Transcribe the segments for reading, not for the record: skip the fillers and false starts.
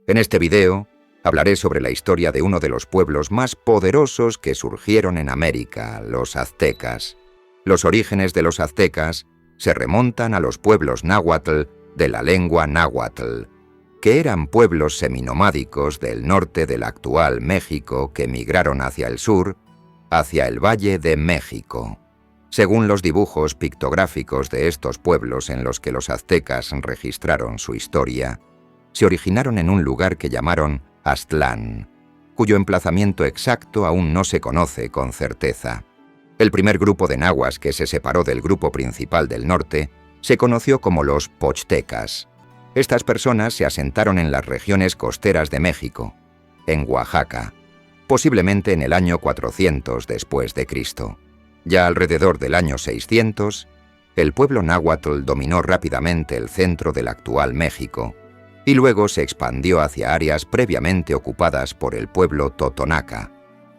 En este video hablaré sobre la historia de uno de los pueblos más poderosos que surgieron en América, los aztecas. Los orígenes de los aztecas se remontan a los pueblos náhuatl de la lengua náhuatl, que eran pueblos seminomádicos del norte del actual México que migraron hacia el sur, hacia el Valle de México. Según los dibujos pictográficos de estos pueblos en los que los aztecas registraron su historia, se originaron en un lugar que llamaron Aztlán, cuyo emplazamiento exacto aún no se conoce con certeza. El primer grupo de nahuas que se separó del grupo principal del norte se conoció como los pochtecas. Estas personas se asentaron en las regiones costeras de México, en Oaxaca, posiblemente en el año 400 después de Cristo. Ya alrededor del año 600, el pueblo náhuatl dominó rápidamente el centro del actual México y luego se expandió hacia áreas previamente ocupadas por el pueblo totonaca,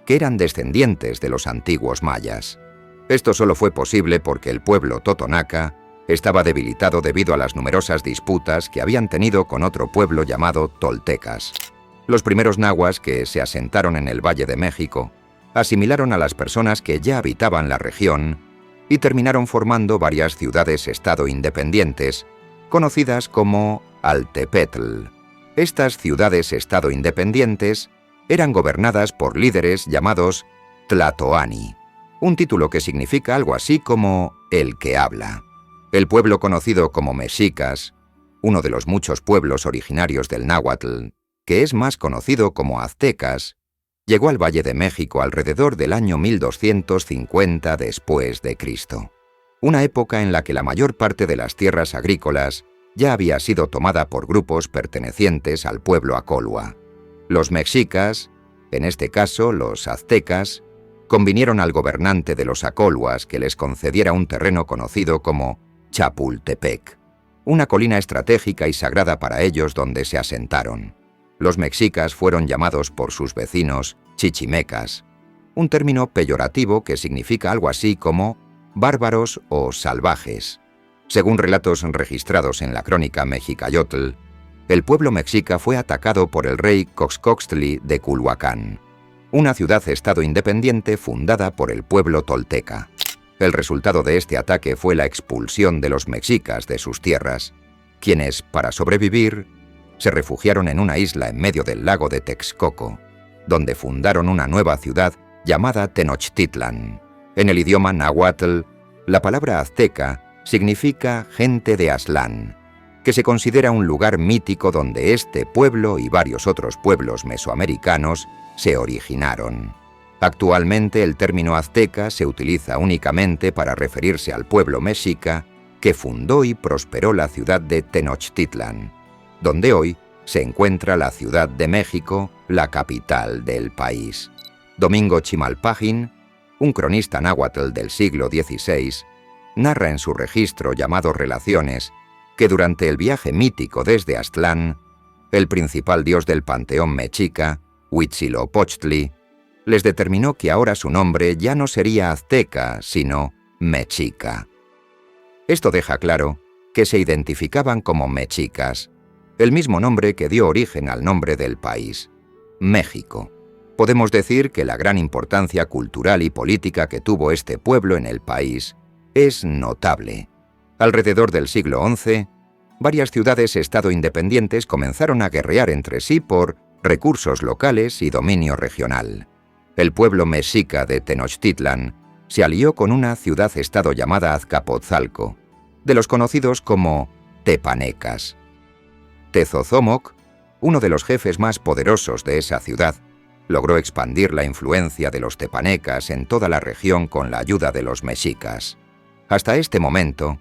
que eran descendientes de los antiguos mayas. Esto solo fue posible porque el pueblo totonaca estaba debilitado debido a las numerosas disputas que habían tenido con otro pueblo llamado toltecas. Los primeros nahuas que se asentaron en el Valle de México asimilaron a las personas que ya habitaban la región y terminaron formando varias ciudades-estado independientes, conocidas como Altepetl. Estas ciudades-estado independientes eran gobernadas por líderes llamados Tlatoani, un título que significa algo así como el que habla. El pueblo conocido como mexicas, uno de los muchos pueblos originarios del náhuatl, que es más conocido como aztecas, llegó al Valle de México alrededor del año 1250 después de Cristo, una época en la que la mayor parte de las tierras agrícolas ya había sido tomada por grupos pertenecientes al pueblo acolua. Los mexicas, en este caso los aztecas, convinieron al gobernante de los acoluas que les concediera un terreno conocido como Chapultepec, una colina estratégica y sagrada para ellos donde se asentaron. Los mexicas fueron llamados por sus vecinos chichimecas, un término peyorativo que significa algo así como bárbaros o salvajes. Según relatos registrados en la crónica Mexicayotl, el pueblo mexica fue atacado por el rey Coxcoxtli de Culhuacán, una ciudad-estado independiente fundada por el pueblo tolteca. El resultado de este ataque fue la expulsión de los mexicas de sus tierras, quienes, para sobrevivir, se refugiaron en una isla en medio del lago de Texcoco, donde fundaron una nueva ciudad llamada Tenochtitlan. En el idioma náhuatl, la palabra azteca significa gente de Aztlán, que se considera un lugar mítico donde este pueblo y varios otros pueblos mesoamericanos se originaron. Actualmente el término azteca se utiliza únicamente para referirse al pueblo mexica que fundó y prosperó la ciudad de Tenochtitlan, donde hoy se encuentra la Ciudad de México, la capital del país. Domingo Chimalpagin, un cronista náhuatl del siglo XVI, narra en su registro llamado Relaciones que durante el viaje mítico desde Aztlán, el principal dios del panteón mexica, Huitzilopochtli, les determinó que ahora su nombre ya no sería azteca, sino mexica. Esto deja claro que se identificaban como mexicas, el mismo nombre que dio origen al nombre del país, México. Podemos decir que la gran importancia cultural y política que tuvo este pueblo en el país es notable. Alrededor del siglo XI, varias ciudades-estado independientes comenzaron a guerrear entre sí por recursos locales y dominio regional. El pueblo mexica de Tenochtitlan se alió con una ciudad-estado llamada Azcapotzalco, de los conocidos como tepanecas. Tezozómoc, uno de los jefes más poderosos de esa ciudad, logró expandir la influencia de los tepanecas en toda la región con la ayuda de los mexicas. Hasta este momento,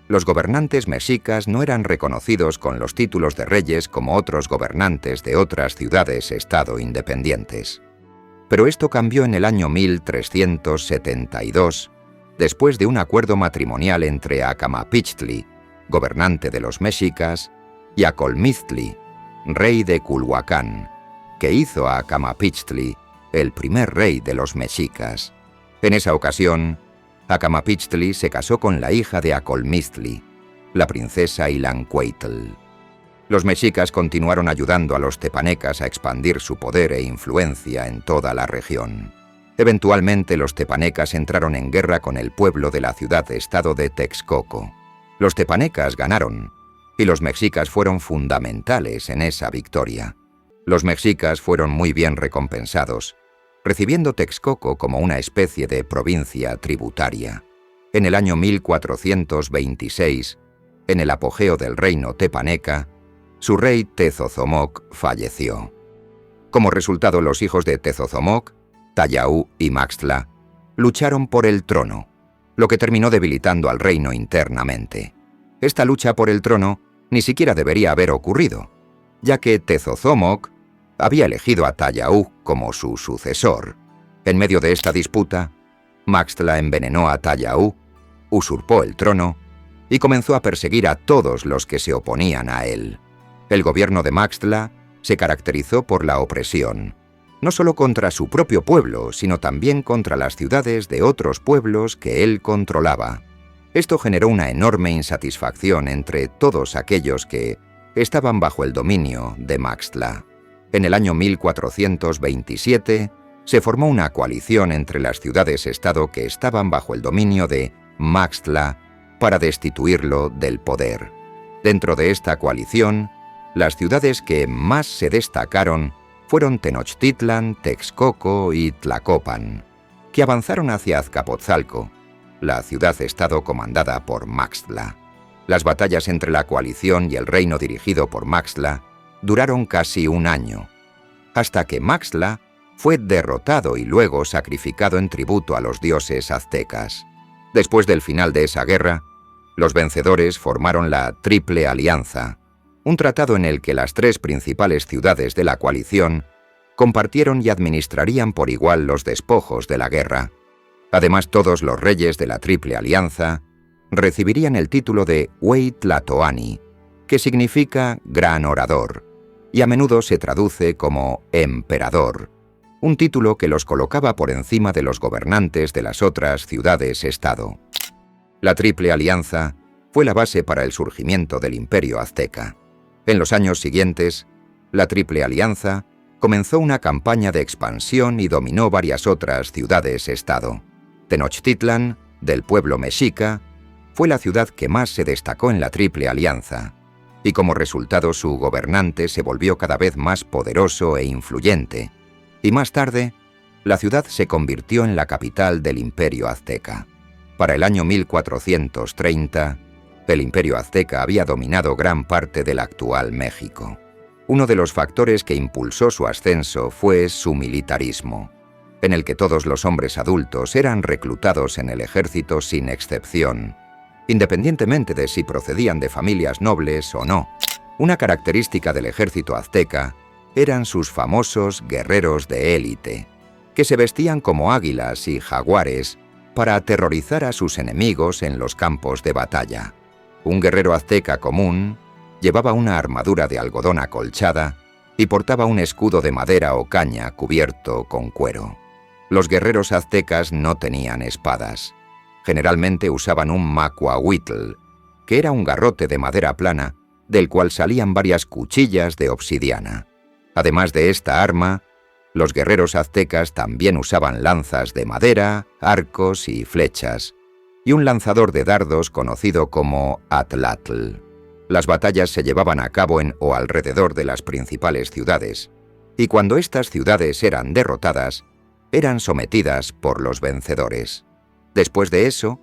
los gobernantes mexicas no eran reconocidos con los títulos de reyes como otros gobernantes de otras ciudades-estado independientes. Pero esto cambió en el año 1372, después de un acuerdo matrimonial entre Acamapichtli, gobernante de los mexicas, y Acolmiztli, rey de Culhuacán, que hizo a Acamapichtli el primer rey de los mexicas. En esa ocasión, Acamapichtli se casó con la hija de Acolmiztli, la princesa Ilancueitl. Los mexicas continuaron ayudando a los tepanecas a expandir su poder e influencia en toda la región. Eventualmente los tepanecas entraron en guerra con el pueblo de la ciudad-estado de Texcoco. Los tepanecas ganaron, y los mexicas fueron fundamentales en esa victoria. Los mexicas fueron muy bien recompensados, recibiendo Texcoco como una especie de provincia tributaria. En el año 1426, en el apogeo del reino tepaneca, su rey Tezozomoc falleció. Como resultado, los hijos de Tezozomoc, Tayahú y Maxtla, lucharon por el trono, lo que terminó debilitando al reino internamente. Esta lucha por el trono ni siquiera debería haber ocurrido, ya que Tezozomoc había elegido a Tayahú como su sucesor. En medio de esta disputa, Maxtla envenenó a Tayahú, usurpó el trono y comenzó a perseguir a todos los que se oponían a él. El gobierno de Maxtla se caracterizó por la opresión, no solo contra su propio pueblo, sino también contra las ciudades de otros pueblos que él controlaba. Esto generó una enorme insatisfacción entre todos aquellos que estaban bajo el dominio de Maxtla. En el año 1427 se formó una coalición entre las ciudades-estado que estaban bajo el dominio de Maxtla para destituirlo del poder. Dentro de esta coalición, las ciudades que más se destacaron fueron Tenochtitlan, Texcoco y Tlacopan, que avanzaron hacia Azcapotzalco, la ciudad-estado comandada por Maxtla. Las batallas entre la coalición y el reino dirigido por Maxtla duraron casi un año, hasta que Maxtla fue derrotado y luego sacrificado en tributo a los dioses aztecas. Después del final de esa guerra, los vencedores formaron la Triple Alianza, un tratado en el que las tres principales ciudades de la coalición compartieron y administrarían por igual los despojos de la guerra. Además, todos los reyes de la Triple Alianza recibirían el título de Hueytlatoani, que significa gran orador, y a menudo se traduce como emperador, un título que los colocaba por encima de los gobernantes de las otras ciudades-estado. La Triple Alianza fue la base para el surgimiento del Imperio Azteca. En los años siguientes, la Triple Alianza comenzó una campaña de expansión y dominó varias otras ciudades-estado. Tenochtitlan, del pueblo mexica, fue la ciudad que más se destacó en la Triple Alianza, y como resultado su gobernante se volvió cada vez más poderoso e influyente, y más tarde, la ciudad se convirtió en la capital del Imperio Azteca. Para el año 1430, el Imperio Azteca había dominado gran parte del actual México. Uno de los factores que impulsó su ascenso fue su militarismo, en el que todos los hombres adultos eran reclutados en el ejército sin excepción, independientemente de si procedían de familias nobles o no. Una característica del ejército azteca eran sus famosos guerreros de élite, que se vestían como águilas y jaguares para aterrorizar a sus enemigos en los campos de batalla. Un guerrero azteca común llevaba una armadura de algodón acolchada y portaba un escudo de madera o caña cubierto con cuero. Los guerreros aztecas no tenían espadas. Generalmente usaban un macuahuitl, que era un garrote de madera plana, del cual salían varias cuchillas de obsidiana. Además de esta arma, los guerreros aztecas también usaban lanzas de madera, arcos y flechas, y un lanzador de dardos conocido como atlatl. Las batallas se llevaban a cabo en o alrededor de las principales ciudades, y cuando estas ciudades eran derrotadas, eran sometidas por los vencedores. Después de eso,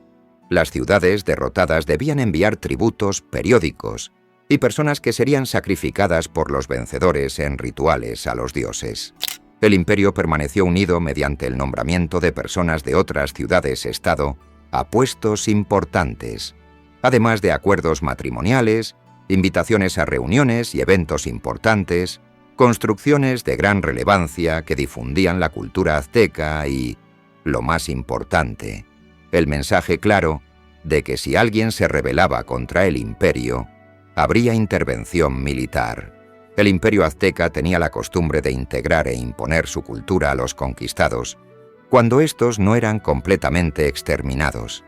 las ciudades derrotadas debían enviar tributos periódicos y personas que serían sacrificadas por los vencedores en rituales a los dioses. El imperio permaneció unido mediante el nombramiento de personas de otras ciudades-estado a puestos importantes, además de acuerdos matrimoniales, invitaciones a reuniones y eventos importantes, construcciones de gran relevancia que difundían la cultura azteca y, lo más importante, el mensaje claro de que si alguien se rebelaba contra el imperio, habría intervención militar. El imperio azteca tenía la costumbre de integrar e imponer su cultura a los conquistados, cuando estos no eran completamente exterminados.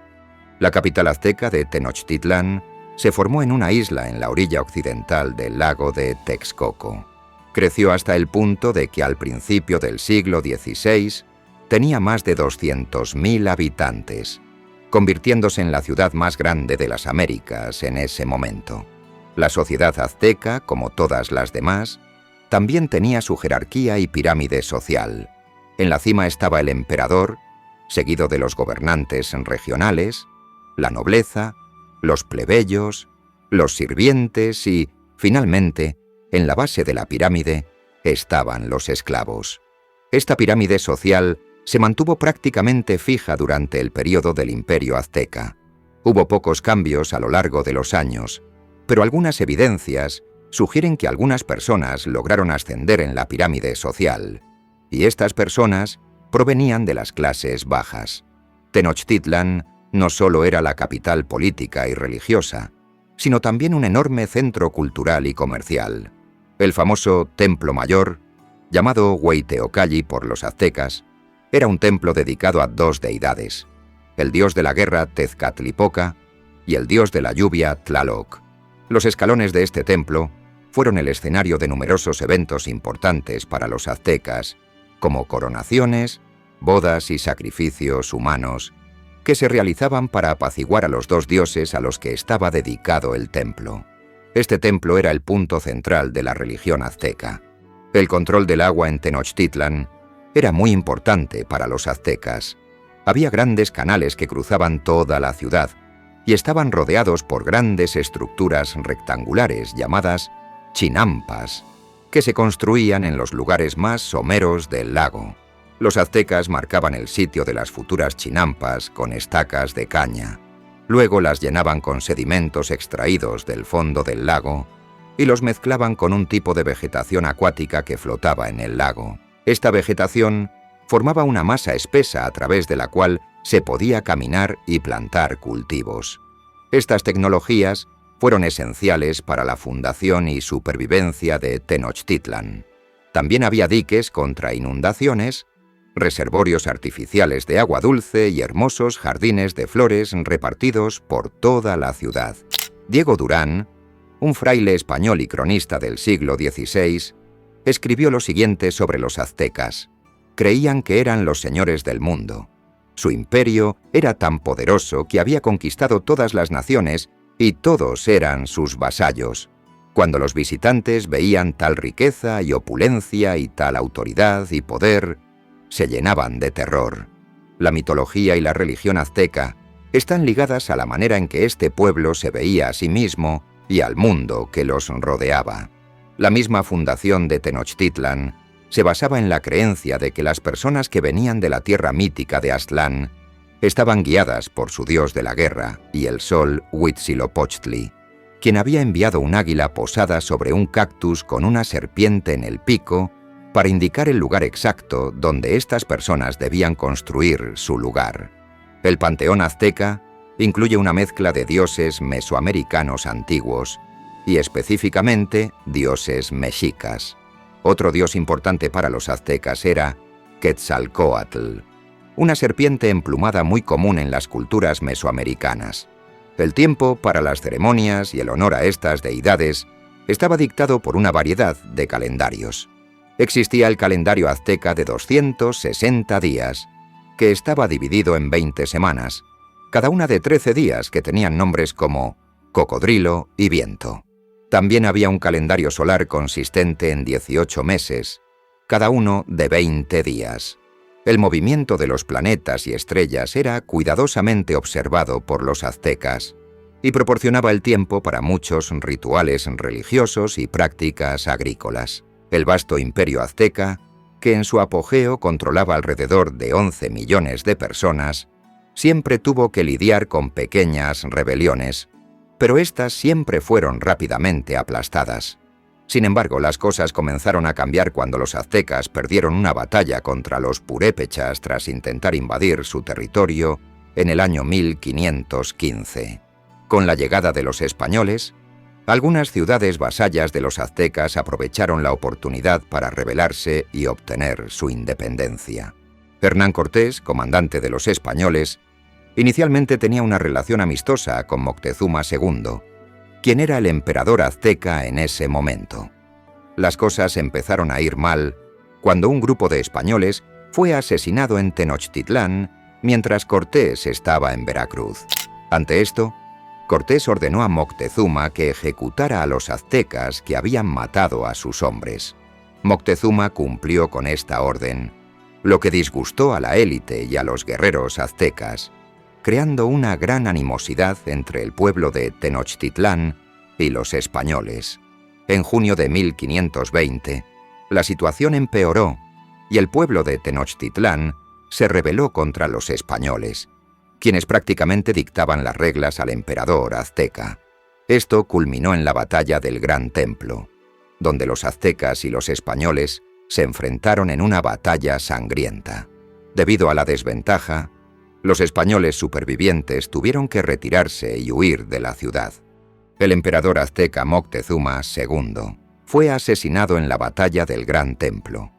La capital azteca de Tenochtitlan se formó en una isla en la orilla occidental del lago de Texcoco. Creció hasta el punto de que al principio del siglo XVI tenía más de 200.000 habitantes, convirtiéndose en la ciudad más grande de las Américas en ese momento. La sociedad azteca, como todas las demás, también tenía su jerarquía y pirámide social. En la cima estaba el emperador, seguido de los gobernantes regionales, la nobleza, los plebeyos, los sirvientes y, finalmente, en la base de la pirámide, estaban los esclavos. Esta pirámide social se mantuvo prácticamente fija durante el período del Imperio Azteca. Hubo pocos cambios a lo largo de los años, pero algunas evidencias sugieren que algunas personas lograron ascender en la pirámide social, y estas personas provenían de las clases bajas. Tenochtitlan no solo era la capital política y religiosa, sino también un enorme centro cultural y comercial. El famoso Templo Mayor, llamado Hueyteocalli por los aztecas, era un templo dedicado a dos deidades, el dios de la guerra Tezcatlipoca y el dios de la lluvia Tlaloc. Los escalones de este templo fueron el escenario de numerosos eventos importantes para los aztecas, como coronaciones, bodas y sacrificios humanos, que se realizaban para apaciguar a los dos dioses a los que estaba dedicado el templo. Este templo era el punto central de la religión azteca. El control del agua en Tenochtitlan era muy importante para los aztecas. Había grandes canales que cruzaban toda la ciudad y estaban rodeados por grandes estructuras rectangulares llamadas chinampas, que se construían en los lugares más someros del lago. Los aztecas marcaban el sitio de las futuras chinampas con estacas de caña. Luego las llenaban con sedimentos extraídos del fondo del lago y los mezclaban con un tipo de vegetación acuática que flotaba en el lago. Esta vegetación formaba una masa espesa a través de la cual se podía caminar y plantar cultivos. Estas tecnologías fueron esenciales para la fundación y supervivencia de Tenochtitlan. También había diques contra inundaciones, reservorios artificiales de agua dulce y hermosos jardines de flores repartidos por toda la ciudad. Diego Durán, un fraile español y cronista del siglo XVI, escribió lo siguiente sobre los aztecas. Creían que eran los señores del mundo. Su imperio era tan poderoso que había conquistado todas las naciones y todos eran sus vasallos. Cuando los visitantes veían tal riqueza y opulencia y tal autoridad y poder, se llenaban de terror. La mitología y la religión azteca están ligadas a la manera en que este pueblo se veía a sí mismo y al mundo que los rodeaba. La misma fundación de Tenochtitlan se basaba en la creencia de que las personas que venían de la tierra mítica de Aztlán estaban guiadas por su dios de la guerra y el sol Huitzilopochtli, quien había enviado un águila posada sobre un cactus con una serpiente en el pico para indicar el lugar exacto donde estas personas debían construir su lugar. El panteón azteca incluye una mezcla de dioses mesoamericanos antiguos y específicamente dioses mexicas. Otro dios importante para los aztecas era Quetzalcóatl, una serpiente emplumada muy común en las culturas mesoamericanas. El tiempo para las ceremonias y el honor a estas deidades estaba dictado por una variedad de calendarios. Existía el calendario azteca de 260 días, que estaba dividido en 20 semanas, cada una de 13 días que tenían nombres como Cocodrilo y Viento. También había un calendario solar consistente en 18 meses, cada uno de 20 días. El movimiento de los planetas y estrellas era cuidadosamente observado por los aztecas y proporcionaba el tiempo para muchos rituales religiosos y prácticas agrícolas. El vasto imperio azteca, que en su apogeo controlaba alrededor de 11 millones de personas, siempre tuvo que lidiar con pequeñas rebeliones, pero éstas siempre fueron rápidamente aplastadas. Sin embargo, las cosas comenzaron a cambiar cuando los aztecas perdieron una batalla contra los purépechas tras intentar invadir su territorio en el año 1515. Con la llegada de los españoles, algunas ciudades vasallas de los aztecas aprovecharon la oportunidad para rebelarse y obtener su independencia. Hernán Cortés, comandante de los españoles, inicialmente tenía una relación amistosa con Moctezuma II, quien era el emperador azteca en ese momento. Las cosas empezaron a ir mal cuando un grupo de españoles fue asesinado en Tenochtitlán mientras Cortés estaba en Veracruz. Ante esto, Cortés ordenó a Moctezuma que ejecutara a los aztecas que habían matado a sus hombres. Moctezuma cumplió con esta orden, lo que disgustó a la élite y a los guerreros aztecas, creando una gran animosidad entre el pueblo de Tenochtitlán y los españoles. En junio de 1520, la situación empeoró y el pueblo de Tenochtitlán se rebeló contra los españoles, quienes prácticamente dictaban las reglas al emperador azteca. Esto culminó en la batalla del Gran Templo, donde los aztecas y los españoles se enfrentaron en una batalla sangrienta. Debido a la desventaja, los españoles supervivientes tuvieron que retirarse y huir de la ciudad. El emperador azteca Moctezuma II fue asesinado en la batalla del Gran Templo,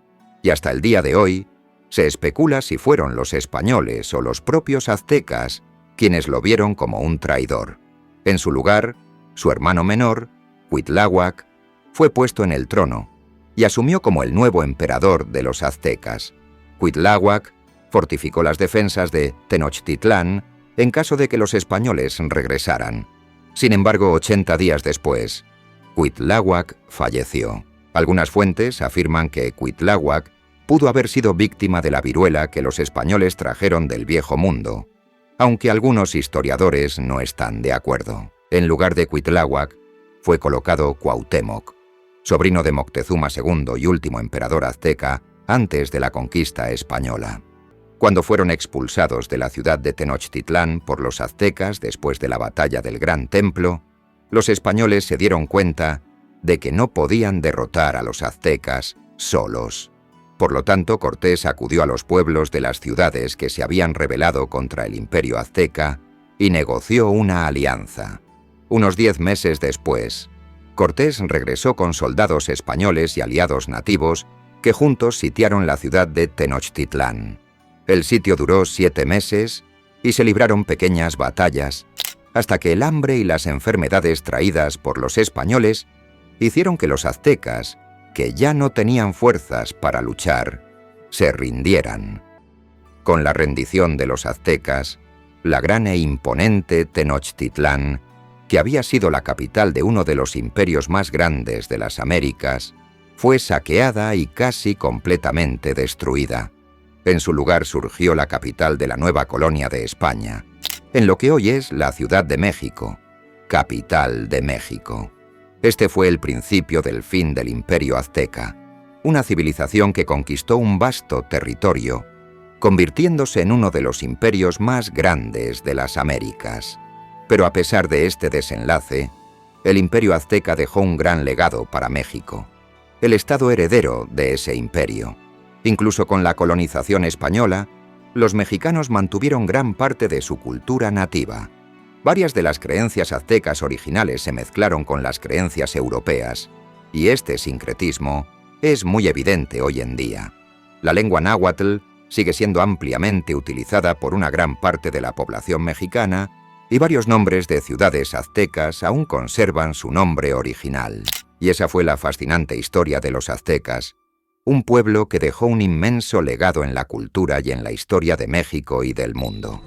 y hasta el día de hoy se especula si fueron los españoles o los propios aztecas quienes lo vieron como un traidor. En su lugar, su hermano menor, Cuitláhuac, fue puesto en el trono y asumió como el nuevo emperador de los aztecas. Cuitláhuac fortificó las defensas de Tenochtitlán en caso de que los españoles regresaran. Sin embargo, 80 días después, Cuitláhuac falleció. Algunas fuentes afirman que Cuitláhuac pudo haber sido víctima de la viruela que los españoles trajeron del Viejo Mundo, aunque algunos historiadores no están de acuerdo. En lugar de Cuitláhuac, fue colocado Cuauhtémoc, sobrino de Moctezuma II y último emperador azteca antes de la conquista española. Cuando fueron expulsados de la ciudad de Tenochtitlán por los aztecas después de la batalla del Gran Templo, los españoles se dieron cuenta de que no podían derrotar a los aztecas solos. Por lo tanto, Cortés acudió a los pueblos de las ciudades que se habían rebelado contra el imperio azteca y negoció una alianza. Unos 10 meses después, Cortés regresó con soldados españoles y aliados nativos que juntos sitiaron la ciudad de Tenochtitlán. El sitio duró 7 meses y se libraron pequeñas batallas, hasta que el hambre y las enfermedades traídas por los españoles hicieron que los aztecas, que ya no tenían fuerzas para luchar, se rindieran. Con la rendición de los aztecas, la gran e imponente Tenochtitlán, que había sido la capital de uno de los imperios más grandes de las Américas, fue saqueada y casi completamente destruida. En su lugar surgió la capital de la nueva colonia de España, en lo que hoy es la Ciudad de México, capital de México. Este fue el principio del fin del imperio azteca, una civilización que conquistó un vasto territorio, convirtiéndose en uno de los imperios más grandes de las Américas. Pero a pesar de este desenlace, el imperio azteca dejó un gran legado para México, el estado heredero de ese imperio. Incluso con la colonización española, los mexicanos mantuvieron gran parte de su cultura nativa. Varias de las creencias aztecas originales se mezclaron con las creencias europeas, y este sincretismo es muy evidente hoy en día. La lengua náhuatl sigue siendo ampliamente utilizada por una gran parte de la población mexicana, y varios nombres de ciudades aztecas aún conservan su nombre original. Y esa fue la fascinante historia de los aztecas, un pueblo que dejó un inmenso legado en la cultura y en la historia de México y del mundo.